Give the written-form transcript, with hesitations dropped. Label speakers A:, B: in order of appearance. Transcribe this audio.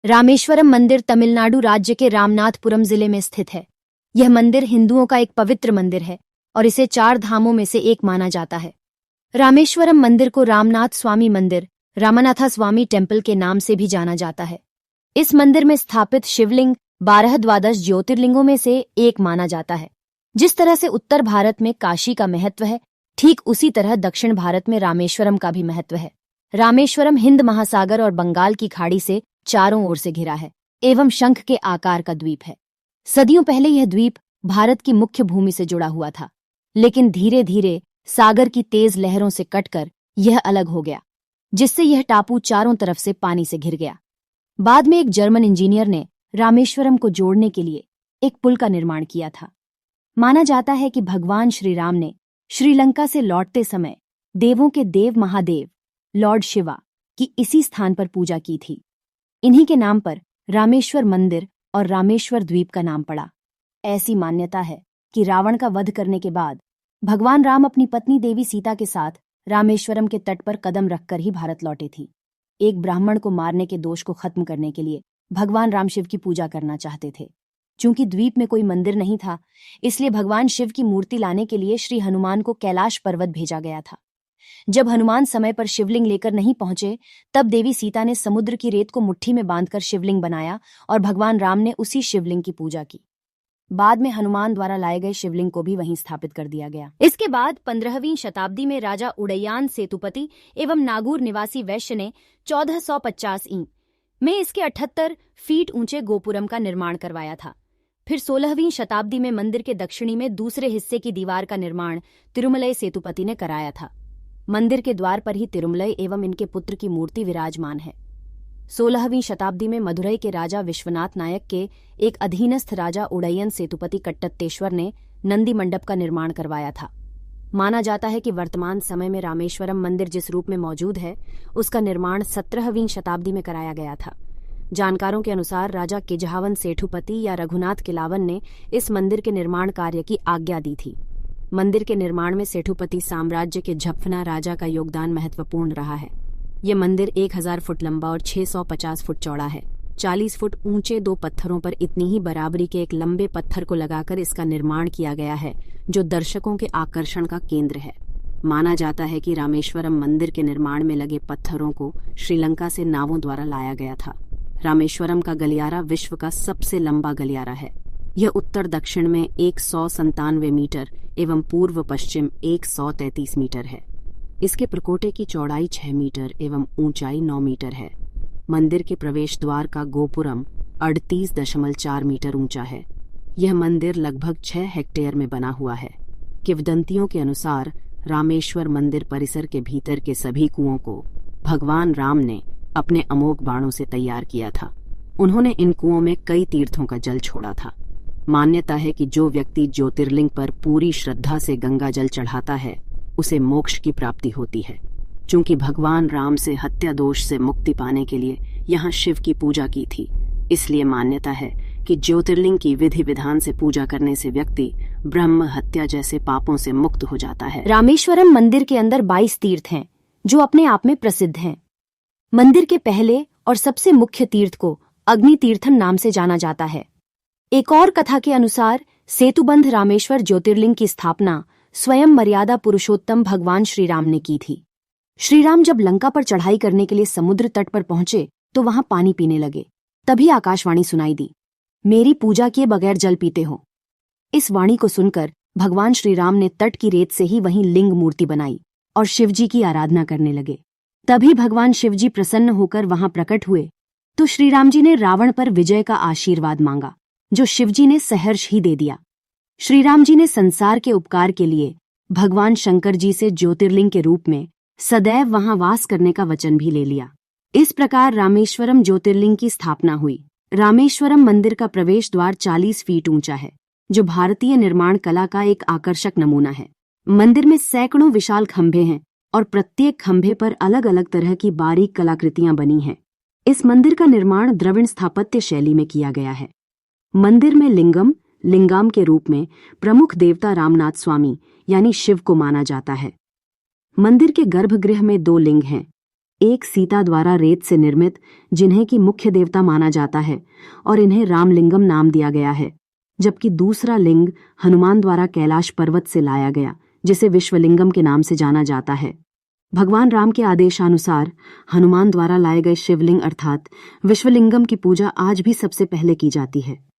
A: रामेश्वरम मंदिर तमिलनाडु राज्य के रामनाथपुरम जिले में स्थित है। यह मंदिर हिंदुओं का एक पवित्र मंदिर है और इसे 4 धामों में से एक माना जाता है। रामेश्वरम मंदिर को रामनाथ स्वामी मंदिर, रामनाथा स्वामी टेम्पल के नाम से भी जाना जाता है। इस मंदिर में स्थापित शिवलिंग 12 द्वादश ज्योतिर्लिंगों में से एक माना जाता है। जिस तरह से उत्तर भारत में काशी का महत्व है, ठीक उसी तरह दक्षिण भारत में रामेश्वरम का भी महत्व है। रामेश्वरम हिंद महासागर और बंगाल की खाड़ी से चारों ओर से घिरा है एवं शंख के आकार का द्वीप है। सदियों पहले यह द्वीप भारत की मुख्य भूमि से जुड़ा हुआ था, लेकिन धीरे धीरे सागर की तेज लहरों से कटकर यह अलग हो गया, जिससे यह टापू चारों तरफ से पानी से घिर गया। बाद में एक जर्मन इंजीनियर ने रामेश्वरम को जोड़ने के लिए एक पुल का निर्माण किया था। माना जाता है कि भगवान श्री राम ने श्रीलंका से लौटते समय देवों के देव महादेव लॉर्ड शिवा की इसी स्थान पर पूजा की थी। इन्हीं के नाम पर रामेश्वर मंदिर और रामेश्वर द्वीप का नाम पड़ा। ऐसी मान्यता है कि रावण का वध करने के बाद भगवान राम अपनी पत्नी देवी सीता के साथ रामेश्वरम के तट पर कदम रखकर ही भारत लौटे थी। एक ब्राह्मण को मारने के दोष को खत्म करने के लिए भगवान राम शिव की पूजा करना चाहते थे। चूंकि द्वीप में कोई मंदिर नहीं था, इसलिए भगवान शिव की मूर्ति लाने के लिए श्री हनुमान को कैलाश पर्वत भेजा गया था। जब हनुमान समय पर शिवलिंग लेकर नहीं पहुंचे, तब देवी सीता ने समुद्र की रेत को मुट्ठी में बांधकर शिवलिंग बनाया और भगवान राम ने उसी शिवलिंग की पूजा की। बाद में हनुमान द्वारा लाए गए शिवलिंग को भी वहीं स्थापित कर दिया गया। इसके बाद 15वीं शताब्दी में राजा उड़ैयान सेतुपति एवं नागौर निवासी वैश्य ने 1450 ई में इसके 78 फीट ऊंचे गोपुरम का निर्माण करवाया था। फिर 16वीं शताब्दी में मंदिर के दक्षिणी में दूसरे हिस्से की दीवार का निर्माण तिरुमलई सेतुपति ने कराया था। मंदिर के द्वार पर ही तिरुमलई एवं इनके पुत्र की मूर्ति विराजमान है। 16वीं शताब्दी में मदुरई के राजा विश्वनाथ नायक के एक अधीनस्थ राजा उड़ैयन सेतुपति कट्टत्तेश्वर ने नंदी मंडप का निर्माण करवाया था। माना जाता है कि वर्तमान समय में रामेश्वरम मंदिर जिस रूप में मौजूद है, उसका निर्माण 17वीं शताब्दी में कराया गया था। जानकारों के अनुसार राजा किजहावन सेठुपति या रघुनाथ किलावन ने इस मंदिर के निर्माण कार्य की आज्ञा दी थी। मंदिर के निर्माण में सेठुपति साम्राज्य के झपफना राजा का योगदान महत्वपूर्ण रहा है। यह मंदिर 1000 फुट लंबा और 650 फुट चौड़ा है। 40 फुट ऊंचे 2 पत्थरों पर इतनी ही बराबरी के एक लंबे पत्थर को लगाकर इसका निर्माण किया गया है, जो दर्शकों के आकर्षण का केंद्र है। माना जाता है कि रामेश्वरम मंदिर के निर्माण में लगे पत्थरों को श्रीलंका से नावों द्वारा लाया गया था। रामेश्वरम का गलियारा विश्व का सबसे लंबा गलियारा है। यह उत्तर दक्षिण में 197 मीटर एवं पूर्व पश्चिम 133 मीटर है। इसके प्रकोटे की चौड़ाई 6 मीटर एवं ऊंचाई 9 मीटर है। मंदिर के प्रवेश द्वार का गोपुरम 38.4 मीटर ऊंचा है। यह मंदिर लगभग 6 हेक्टेयर में बना हुआ है। किंवदंतियों के अनुसार रामेश्वर मंदिर परिसर के भीतर के सभी कुओं को भगवान राम ने अपने अमोघ बाणों से तैयार किया था। उन्होंने इन कुओं में कई तीर्थों का जल छोड़ा था। मान्यता है कि जो व्यक्ति ज्योतिर्लिंग पर पूरी श्रद्धा से गंगा जल चढ़ाता है, उसे मोक्ष की प्राप्ति होती है। चूंकि भगवान राम से हत्या दोष से मुक्ति पाने के लिए यहाँ शिव की पूजा की थी, इसलिए मान्यता है कि ज्योतिर्लिंग की विधि विधान से पूजा करने से व्यक्ति ब्रह्म हत्या जैसे पापों से मुक्त हो जाता है। रामेश्वरम मंदिर के अंदर 22 तीर्थ हैं, जो अपने आप में प्रसिद्ध हैं। मंदिर के पहले और सबसे मुख्य तीर्थ को अग्नि तीर्थम नाम से जाना जाता है। एक और कथा के अनुसार सेतुबंध रामेश्वर ज्योतिर्लिंग की स्थापना स्वयं मर्यादा पुरुषोत्तम भगवान श्री राम ने की थी। श्री राम जब लंका पर चढ़ाई करने के लिए समुद्र तट पर पहुंचे तो वहां पानी पीने लगे। तभी आकाशवाणी सुनाई दी, मेरी पूजा किए बगैर जल पीते हो। इस वाणी को सुनकर भगवान श्री राम ने तट की रेत से ही वहीं लिंग मूर्ति बनाई और शिवजी की आराधना करने लगे। तभी भगवान शिवजी प्रसन्न होकर वहां प्रकट हुए तो श्री राम जी ने रावण पर विजय का आशीर्वाद मांगा, जो शिवजी ने सहर्ष ही दे दिया। श्री राम जी ने संसार के उपकार के लिए भगवान शंकर जी से ज्योतिर्लिंग के रूप में सदैव वहां वास करने का वचन भी ले लिया। इस प्रकार रामेश्वरम ज्योतिर्लिंग की स्थापना हुई। रामेश्वरम मंदिर का प्रवेश द्वार 40 फीट ऊंचा है, जो भारतीय निर्माण कला का एक आकर्षक नमूना है। मंदिर में सैकड़ों विशाल खंभे हैं और प्रत्येक खंभे पर अलग अलग तरह की बारीक कलाकृतियां बनी हैं। इस मंदिर का निर्माण द्रविड़ स्थापत्य शैली में किया गया है। मंदिर में लिंगम के रूप में प्रमुख देवता रामनाथ स्वामी यानी शिव को माना जाता है। मंदिर के गर्भगृह में 2 लिंग हैं।
B: एक सीता द्वारा रेत से निर्मित, जिन्हें की मुख्य देवता माना जाता है और इन्हें रामलिंगम नाम दिया गया है, जबकि दूसरा लिंग हनुमान द्वारा कैलाश पर्वत से लाया गया, जिसे विश्वलिंगम के नाम से जाना जाता है। भगवान राम के आदेशानुसार हनुमान द्वारा लाए गए शिवलिंग अर्थात विश्वलिंगम की पूजा आज भी सबसे पहले की जाती है।